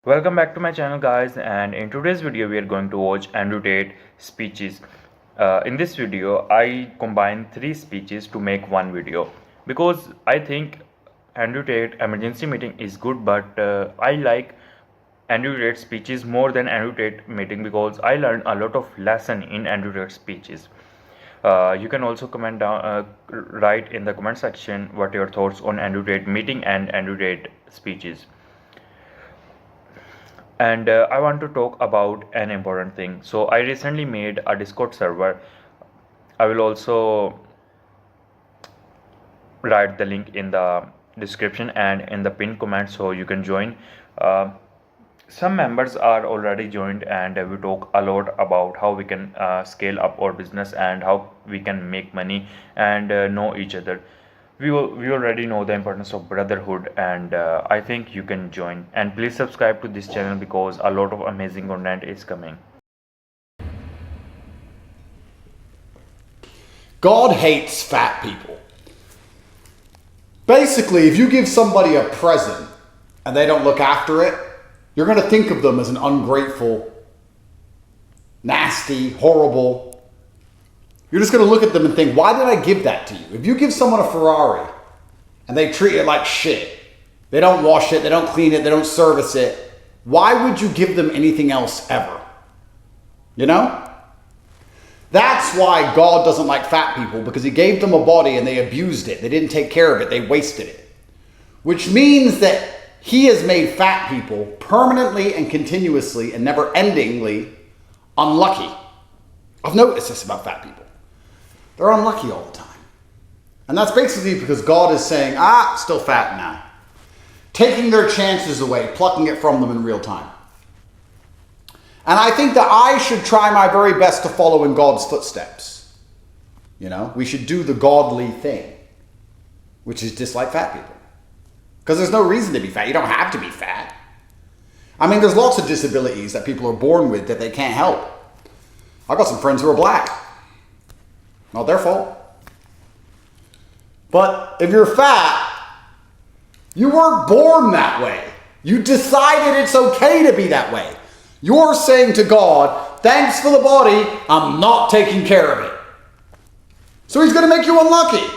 Welcome back to my channel guys, and in today's video we are going to watch Andrew Tate speeches. In this video I combine 3 speeches to make one video because I think Andrew Tate emergency meeting is good, but I like Andrew Tate speeches more than Andrew Tate meeting because I learned a lot of lesson in Andrew Tate speeches. You can also comment down, write in the comment section what your thoughts on Andrew Tate meeting and Andrew Tate speeches. And I want to talk about an important thing. So I recently made a Discord server. I will also write the link in the description and in the pinned comment so you can join. Some members are already joined, and we talk a lot about how we can scale up our business and how we can make money and know each other. We already know the importance of brotherhood, and I think you can join. And please subscribe to this channel because a lot of amazing content is coming. God hates fat people. Basically, if you give somebody a present and they don't look after it, you're going to think of them as an ungrateful, nasty, horrible. You're just going to look at them and think, why did I give that to you? If you give someone a Ferrari and they treat it like shit, they don't wash it, they don't clean it, they don't service it, why would you give them anything else ever? You know? That's why God doesn't like fat people, because he gave them a body and they abused it. They didn't take care of it. They wasted it. Which means that he has made fat people permanently and continuously and never-endingly unlucky. I've noticed this about fat people. They're unlucky all the time. And that's basically because God is saying, still fat now. Taking their chances away, plucking it from them in real time. And I think that I should try my very best to follow in God's footsteps. You know, we should do the godly thing, which is dislike fat people. Because there's no reason to be fat. You don't have to be fat. I mean, there's lots of disabilities that people are born with that they can't help. I've got some friends who are black. Not their fault. But if you're fat, you weren't born that way. You decided it's okay to be that way. You're saying to God, thanks for the body, I'm not taking care of it. So he's going to make you unlucky.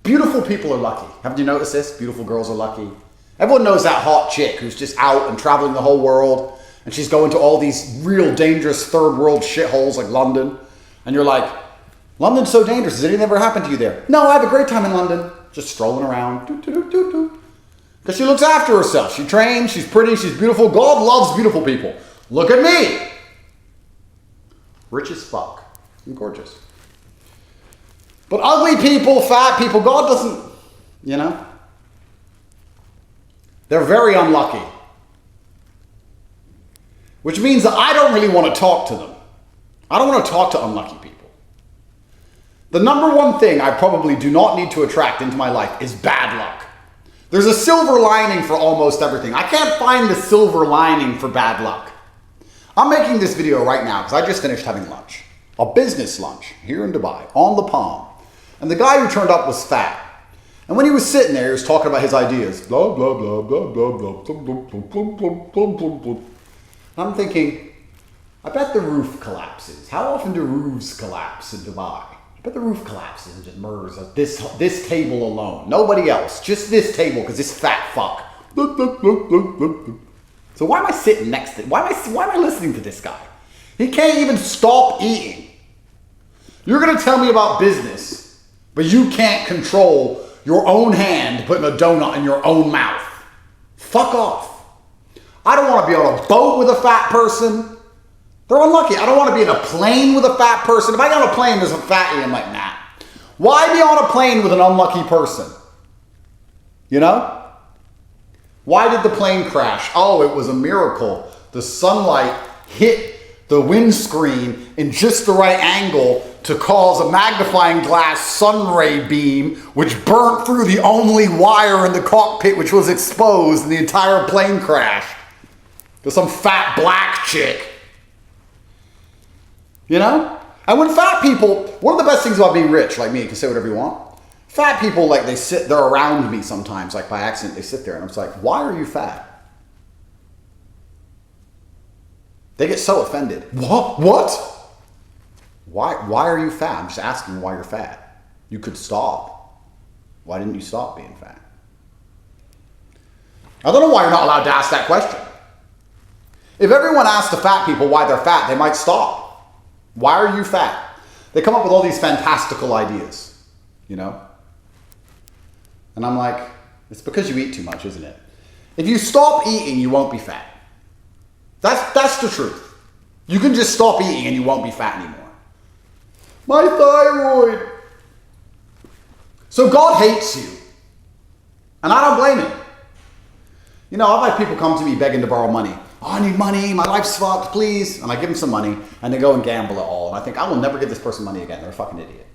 Beautiful people are lucky. Haven't you noticed this? Beautiful girls are lucky. Everyone knows that hot chick who's just out and traveling the whole world, and she's going to all these real dangerous third world shitholes like London. And you're like, London's so dangerous. Has anything ever happened to you there? No, I have a great time in London. Just strolling around. Because she looks after herself. She trains, she's pretty, she's beautiful. God loves beautiful people. Look at me. Rich as fuck. I'm gorgeous. But ugly people, fat people, God doesn't, you know. They're very unlucky. Which means that I don't really want to talk to them. I don't want to talk to unlucky people. The number one thing I probably do not need to attract into my life is bad luck. There's a silver lining for almost everything. I can't find the silver lining for bad luck. I'm making this video right now because I just finished having lunch. A business lunch here in Dubai, on the Palm. And the guy who turned up was fat. And when he was sitting there, he was talking about his ideas. Blah, blah, blah, blah, blah, blah, blah, blah, blah, blah, blah, blah, blah. And I'm thinking, I bet the roof collapses. How often do roofs collapse in Dubai? I bet the roof collapses and just murders this table alone. Nobody else. Just this table, because this fat fuck. So why am I sitting next to him? Why am I listening to this guy? He can't even stop eating. You're going to tell me about business, but you can't control your own hand putting a donut in your own mouth. Fuck off. I don't want to be on a boat with a fat person. They're unlucky. I don't want to be in a plane with a fat person. If I get on a plane, there's a fatty, I'm like, nah. Why be on a plane with an unlucky person? You know? Why did the plane crash? Oh, it was a miracle. The sunlight hit the windscreen in just the right angle to cause a magnifying glass sun ray beam, which burnt through the only wire in the cockpit which was exposed, and the entire plane crashed. There's some fat black chick. You know? And when fat people, one of the best things about being rich, like me, you can say whatever you want. Fat people, like they're around me sometimes, like by accident, they sit there and I'm just like, why are you fat? They get so offended. What? What? Why are you fat? I'm just asking why you're fat. You could stop. Why didn't you stop being fat? I don't know why you're not allowed to ask that question. If everyone asked the fat people why they're fat, they might stop. Why are you fat? They come up with all these fantastical ideas, you know? And I'm like, it's because you eat too much, isn't it? If you stop eating, you won't be fat. That's the truth. You can just stop eating and you won't be fat anymore. My thyroid. So God hates you. And I don't blame him. You know, I've had people come to me begging to borrow money. Oh, I need money, my life's fucked, please. And I give them some money, and they go and gamble it all. And I think, I will never give this person money again. They're a fucking idiot.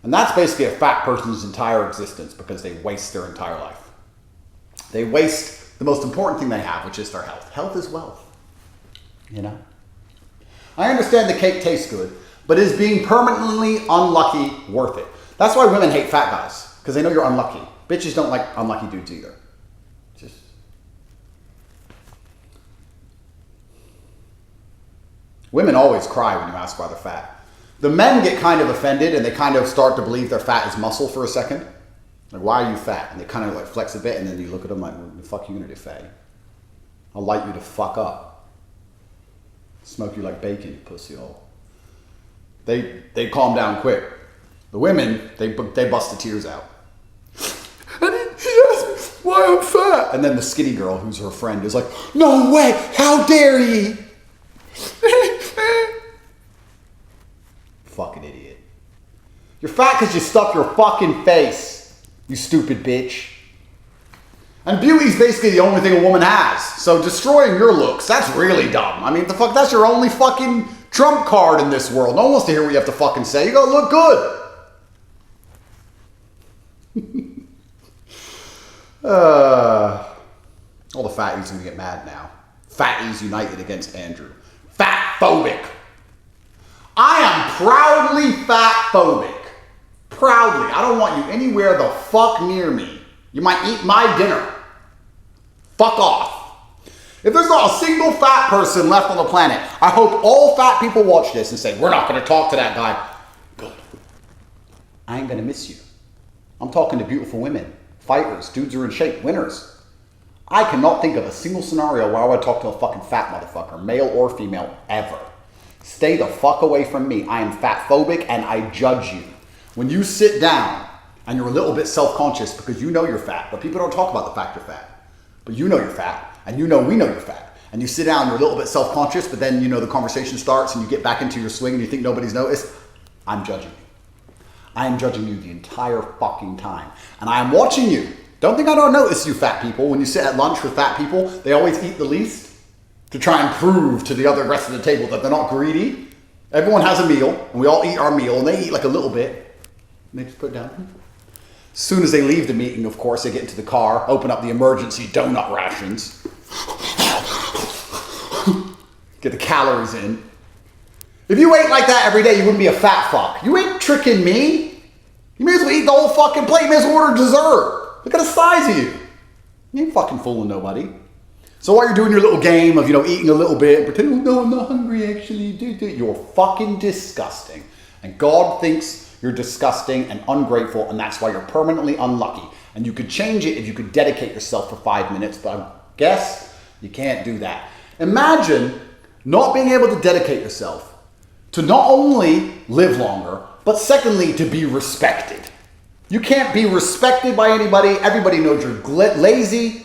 And that's basically a fat person's entire existence because they waste their entire life. They waste the most important thing they have, which is their health. Health is wealth. You know? I understand the cake tastes good, but is being permanently unlucky worth it? That's why women hate fat guys, because they know you're unlucky. Bitches don't like unlucky dudes either. Women always cry when you ask why they're fat. The men get kind of offended and they kind of start to believe their fat is muscle for a second. Like, why are you fat? And they kind of like flex a bit and then you look at them like, what the fuck are you gonna do, fatty? I'll light you to fuck up. Smoke you like bacon, you pussy hole. They calm down quick. The women, they bust the tears out. And he asked me why I'm fat. And then the skinny girl, who's her friend, is like, no way, how dare he? Fucking idiot. You're fat because you stuff your fucking face, you stupid bitch. And beauty's basically the only thing a woman has. So destroying your looks, that's really dumb. I mean, the fuck, that's your only fucking trump card in this world. No one wants to hear what you have to fucking say. You gotta look good. All the fatties are gonna get mad now. Fatties united against Andrew. Fat phobic. I am proudly fat phobic. Proudly. I don't want you anywhere the fuck near me. You might eat my dinner. Fuck off. If there's not a single fat person left on the planet, I hope all fat people watch this and say, we're not going to talk to that guy. Good. I ain't going to miss you. I'm talking to beautiful women, fighters, dudes who are in shape, winners. I cannot think of a single scenario where I would talk to a fucking fat motherfucker, male or female, ever. Stay the fuck away from me. I am fat phobic and I judge you. When you sit down and you're a little bit self-conscious because you know you're fat, but people don't talk about the fact you're fat. But you know you're fat and you know we know you're fat. And you sit down, you're a little bit self-conscious, but then you know the conversation starts and you get back into your swing and you think nobody's noticed. I'm judging you. I am judging you the entire fucking time. And I am watching you. Don't think I don't notice you fat people. When you sit at lunch with fat people, they always eat the least to try and prove to the other rest of the table that they're not greedy. Everyone has a meal, and we all eat our meal, and they eat like a little bit. And they just put it down. As soon as they leave the meeting, of course, they get into the car, open up the emergency donut rations, get the calories in. If you ate like that every day, you wouldn't be a fat fuck. You ain't tricking me. You may as well eat the whole fucking plate. You may as well order dessert. Look at the size of you. You ain't fucking fooling nobody. So while you're doing your little game of, eating a little bit, pretending, oh, no, I'm not hungry, actually, you're fucking disgusting. And God thinks you're disgusting and ungrateful, and that's why you're permanently unlucky. And you could change it if you could dedicate yourself for 5 minutes, but I guess you can't do that. Imagine not being able to dedicate yourself to not only live longer, but secondly, to be respected. You can't be respected by anybody. Everybody knows you're lazy,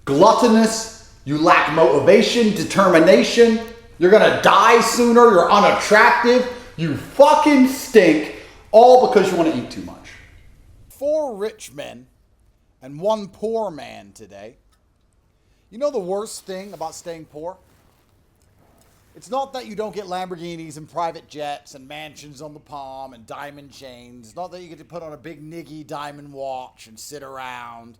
gluttonous, you lack motivation, determination. You're gonna die sooner. You're unattractive. You fucking stink, all because you want to eat too much. 4 rich men and 1 poor man today. You know the worst thing about staying poor? It's not that you don't get Lamborghinis and private jets and mansions on the palm and diamond chains. It's not that you get to put on a big niggy diamond watch and sit around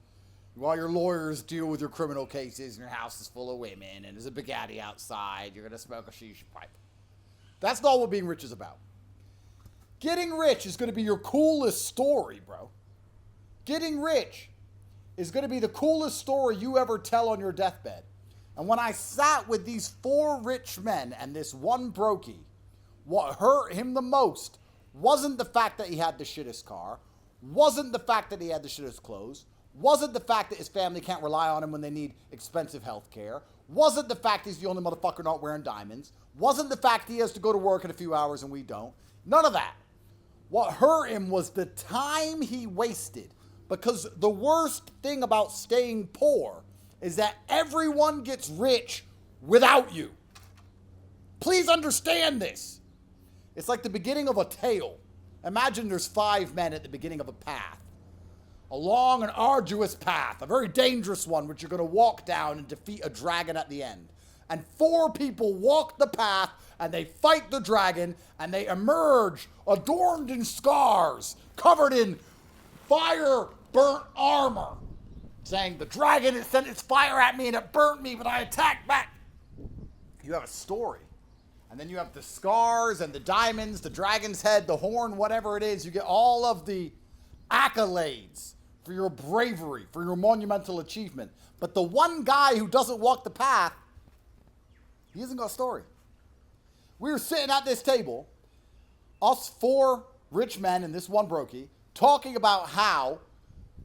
while your lawyers deal with your criminal cases and your house is full of women and there's a Bugatti outside. You're going to smoke a shisha pipe. That's not what being rich is about. Getting rich is going to be your coolest story, bro. Getting rich is going to be the coolest story you ever tell on your deathbed. And when I sat with these 4 rich men and this one brokey, what hurt him the most wasn't the fact that he had the shittest car, wasn't the fact that he had the shittest clothes, wasn't the fact that his family can't rely on him when they need expensive health care, wasn't the fact he's the only motherfucker not wearing diamonds, wasn't the fact he has to go to work in a few hours and we don't. None of that. What hurt him was the time he wasted. Because the worst thing about staying poor is that everyone gets rich without you. Please understand this. It's like the beginning of a tale. Imagine there's 5 men at the beginning of a path. A long and arduous path, a very dangerous one, which you're going to walk down and defeat a dragon at the end. And 4 people walk the path, and they fight the dragon, and they emerge adorned in scars, covered in fire-burnt armor, saying, the dragon has sent its fire at me, and it burnt me, but I attacked back. You have a story. And then you have the scars and the diamonds, the dragon's head, the horn, whatever it is. You get all of the accolades for your bravery, for your monumental achievement. But the one guy who doesn't walk the path, he hasn't got a story. We were sitting at this table, us 4 rich men and this one brokey, talking about how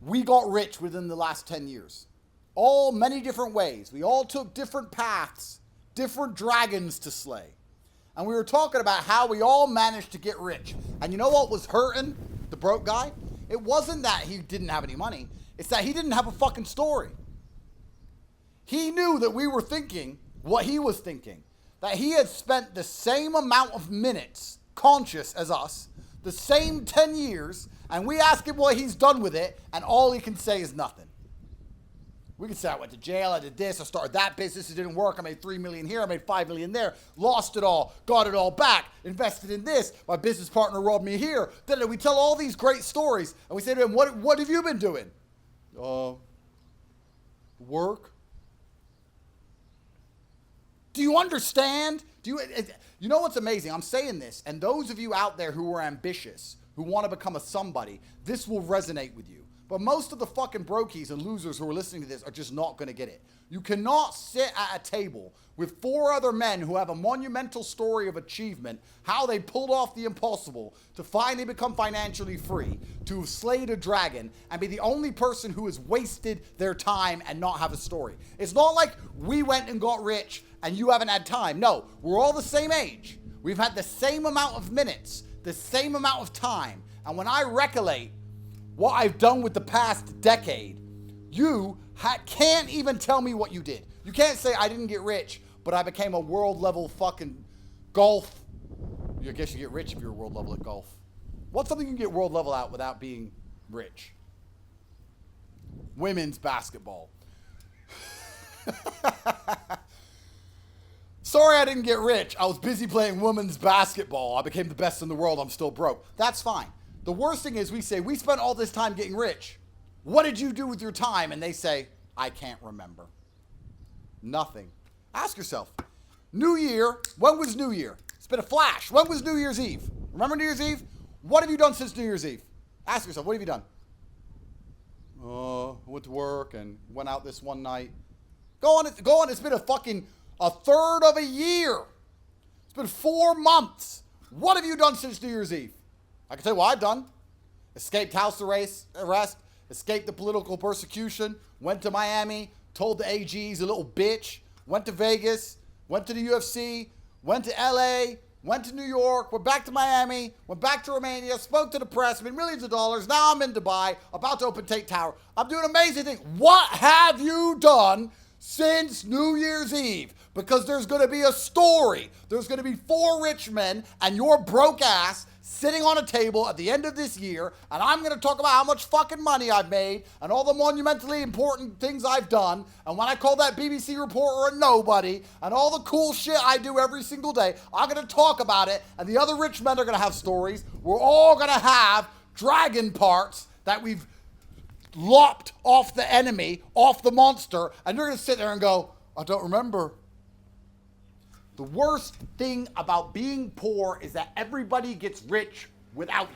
we got rich within the last 10 years. All many different ways. We all took different paths, different dragons to slay. And we were talking about how we all managed to get rich. And you know what was hurting the broke guy? It wasn't that he didn't have any money. It's that he didn't have a fucking story. He knew that we were thinking what he was thinking. That he had spent the same amount of minutes conscious as us, the same 10 years, and we ask him what he's done with it, and all he can say is nothing. We can say, I went to jail, I did this, I started that business, it didn't work, I made $3 million here, I made $5 million there, lost it all, got it all back, invested in this, my business partner robbed me here. Then we tell all these great stories, and we say to him, what have you been doing? Work. Do you understand? You know what's amazing? I'm saying this, and those of you out there who are ambitious, who want to become a somebody, this will resonate with you. But most of the fucking brokies and losers who are listening to this are just not going to get it. You cannot sit at a table with 4 other men who have a monumental story of achievement, how they pulled off the impossible to finally become financially free, to have slayed a dragon, and be the only person who has wasted their time and not have a story. It's not like we went and got rich and you haven't had time. No, we're all the same age. We've had the same amount of minutes, the same amount of time. And when I recollect what I've done with the past decade, you can't even tell me what you did. You can't say, I didn't get rich, but I became a world level fucking golf. I guess you get rich if you're world level at golf. What's something you can get world level at without being rich? Women's basketball. Sorry I didn't get rich. I was busy playing women's basketball. I became the best in the world. I'm still broke. That's fine. The worst thing is we say, we spent all this time getting rich. What did you do with your time? And they say, I can't remember. Nothing. Ask yourself, New Year, when was New Year? It's been a flash. When was New Year's Eve? Remember New Year's Eve? What have you done since New Year's Eve? Ask yourself, what have you done? I went to work and went out this one night. Go on, it's been a third of a year. It's been 4 months. What have you done since New Year's Eve? I can tell you what I've done. Escaped house arrest, escaped the political persecution, went to Miami, told the AG he's a little bitch, went to Vegas, went to the UFC, went to LA, went to New York, went back to Miami, went back to Romania, spoke to the press, made millions of dollars. Now I'm in Dubai, about to open Tate Tower. I'm doing amazing things. What have you done since New Year's Eve? Because there's going to be a story. There's going to be 4 rich men and your broke ass sitting on a table at the end of this year, and I'm going to talk about how much fucking money I've made and all the monumentally important things I've done, and when I call that BBC reporter a nobody, and all the cool shit I do every single day, I'm going to talk about it, and the other rich men are going to have stories. We're all going to have dragon parts that we've lopped off the enemy, off the monster, and you're going to sit there and go, I don't remember. The worst thing about being poor is that everybody gets rich without you.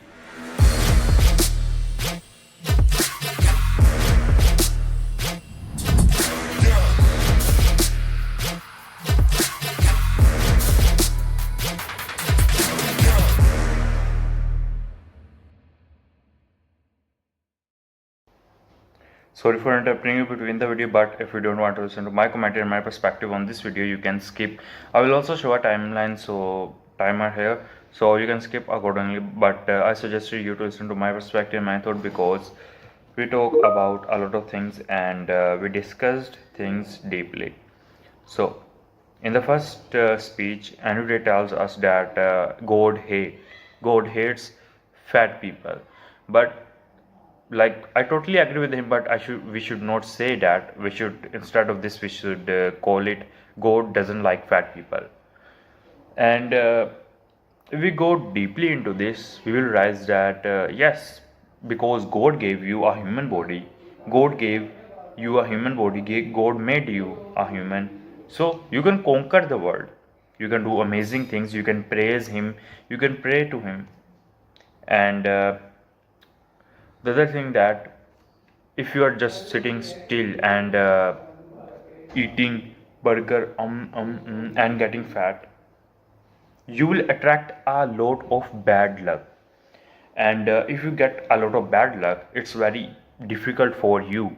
Sorry for interrupting you between the video, but if you don't want to listen to my commentary and my perspective on this video, you can skip. I will also show a timeline, so timer here, so you can skip accordingly. But I suggested you to listen to my perspective and my thought, because we talk about a lot of things and we discussed things deeply. So in the first speech, Andrew Tate tells us that God hates fat people, but like I totally agree with him, but we should not say that. We should, instead of this, we should call it God doesn't like fat people. And if we go deeply into this, we will realize that yes, because God gave you a human body, God gave you a human body, God made you a human, so you can conquer the world, you can do amazing things, you can praise him, you can pray to him. And the other thing, that if you are just sitting still and eating burger and getting fat, you will attract a lot of bad luck. And if you get a lot of bad luck, it's very difficult for you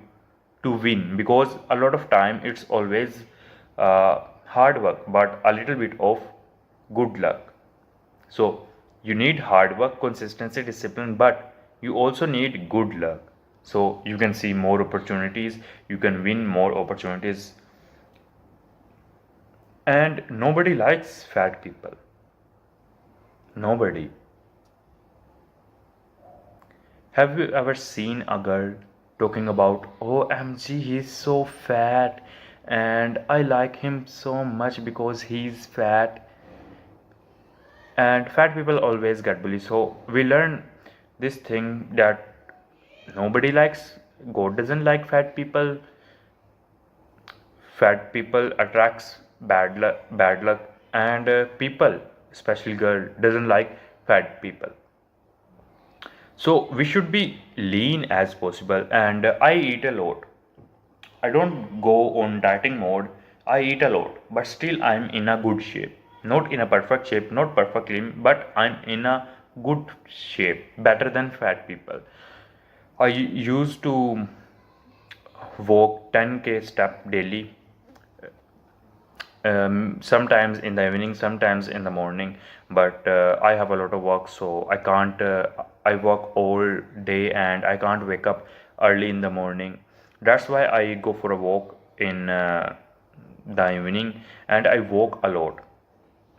to win, because a lot of time it's always hard work but a little bit of good luck. So you need hard work, consistency, discipline, but you also need good luck. So you can see more opportunities, you can win more opportunities. And nobody likes fat people. Nobody. Have you ever seen a girl talking about, OMG, he's so fat and I like him so much because he's fat? And fat people always get bullied. So we learn this thing that nobody likes, God doesn't like fat people. Fat people attracts bad luck, and people, especially girl, doesn't like fat people. So we should be lean as possible. And I eat a lot. I don't go on dieting mode. I eat a lot, but still I'm in a good shape. Not in a perfect shape, not perfectly, but I'm in a good shape, better than fat people. I used to walk 10k step daily, sometimes in the evening, sometimes in the morning. But I have a lot of work, so I can't. I work all day and I can't wake up early in the morning. That's why I go for a walk in the evening, and I walk a lot.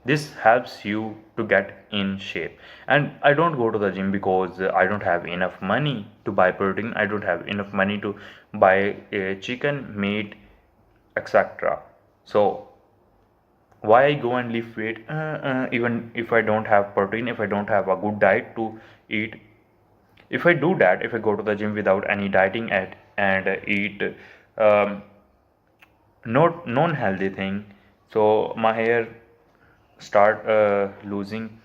This helps you to get in shape. And I don't go to the gym because I don't have enough money to buy protein. I don't have enough money to buy chicken, meat, etc. So why I go and lift weight, even if I don't have protein, if I don't have a good diet to eat. If I do that, if I go to the gym without any dieting at and eat um, not non-healthy thing, so my hair start losing.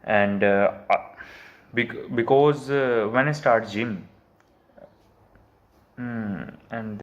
And because when I start gym, and